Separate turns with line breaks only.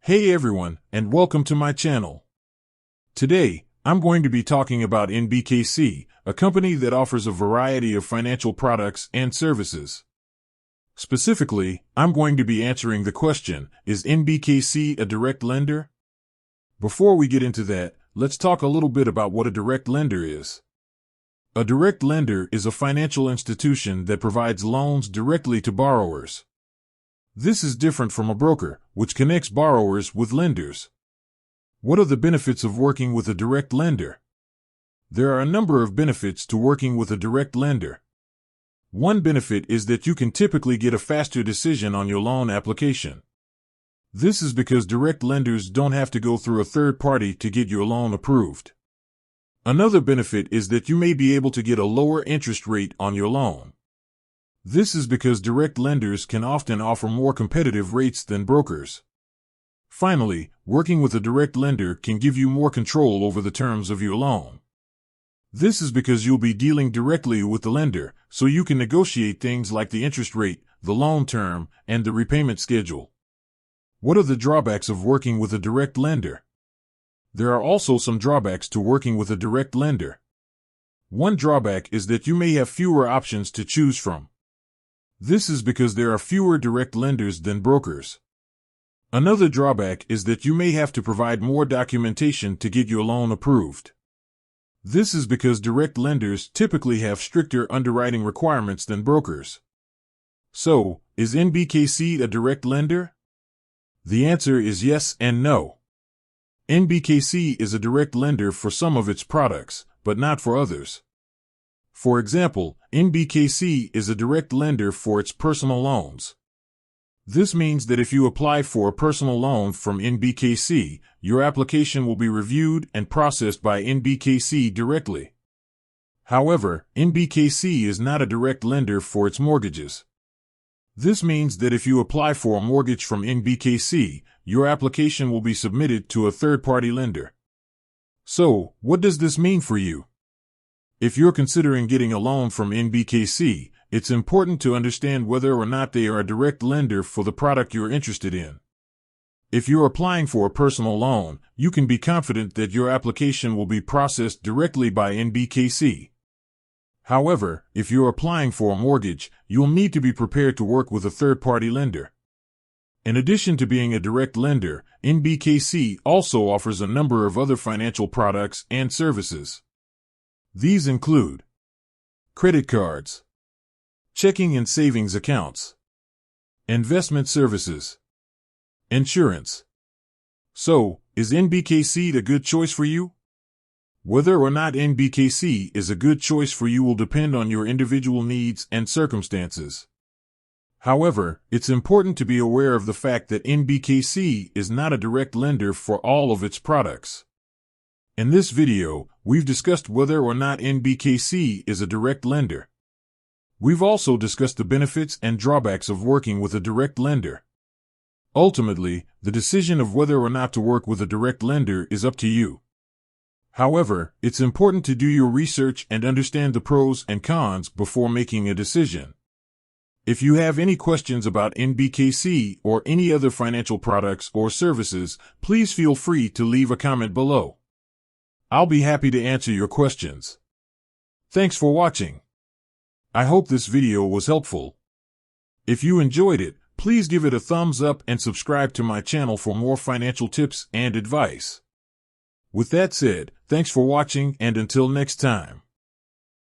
Hey everyone, and welcome to my channel. Today, I'm going to be talking about NBKC, a company that offers a variety of financial products and services. Specifically, I'm going to be answering the question, is NBKC a direct lender? Before we get into that, let's talk a little bit about what a direct lender is. A direct lender is a financial institution that provides loans directly to borrowers. This is different from a broker, which connects borrowers with lenders. What are the benefits of working with a direct lender? There are a number of benefits to working with a direct lender. One benefit is that you can typically get a faster decision on your loan application. This is because direct lenders don't have to go through a third party to get your loan approved. Another benefit is that you may be able to get a lower interest rate on your loan. This is because direct lenders can often offer more competitive rates than brokers. Finally, working with a direct lender can give you more control over the terms of your loan. This is because you'll be dealing directly with the lender, so you can negotiate things like the interest rate, the loan term, and the repayment schedule. What are the drawbacks of working with a direct lender? There are also some drawbacks to working with a direct lender. One drawback is that you may have fewer options to choose from. This is because there are fewer direct lenders than brokers. Another drawback is that you may have to provide more documentation to get your loan approved. This is because direct lenders typically have stricter underwriting requirements than brokers. So, is NBKC a direct lender? The answer is yes and no. NBKC is a direct lender for some of its products, but not for others. For example, NBKC is a direct lender for its personal loans. This means that if you apply for a personal loan from NBKC, your application will be reviewed and processed by NBKC directly. However, NBKC is not a direct lender for its mortgages. This means that if you apply for a mortgage from NBKC, your application will be submitted to a third-party lender. So, what does this mean for you? If you're considering getting a loan from NBKC, it's important to understand whether or not they are a direct lender for the product you're interested in. If you're applying for a personal loan, you can be confident that your application will be processed directly by NBKC. However, if you're applying for a mortgage, you'll need to be prepared to work with a third-party lender. In addition to being a direct lender, NBKC also offers a number of other financial products and services. These include credit cards, checking and savings accounts, investment services, insurance. So, is NBKC a good choice for you? Whether or not NBKC is a good choice for you will depend on your individual needs and circumstances. However, it's important to be aware of the fact that NBKC is not a direct lender for all of its products. In this video, we've discussed whether or not NBKC is a direct lender. We've also discussed the benefits and drawbacks of working with a direct lender. Ultimately, the decision of whether or not to work with a direct lender is up to you. However, it's important to do your research and understand the pros and cons before making a decision. If you have any questions about NBKC or any other financial products or services, please feel free to leave a comment below. I'll be happy to answer your questions. Thanks for watching. I hope this video was helpful. If you enjoyed it, please give it a thumbs up and subscribe to my channel for more financial tips and advice. With that said, thanks for watching and until next time.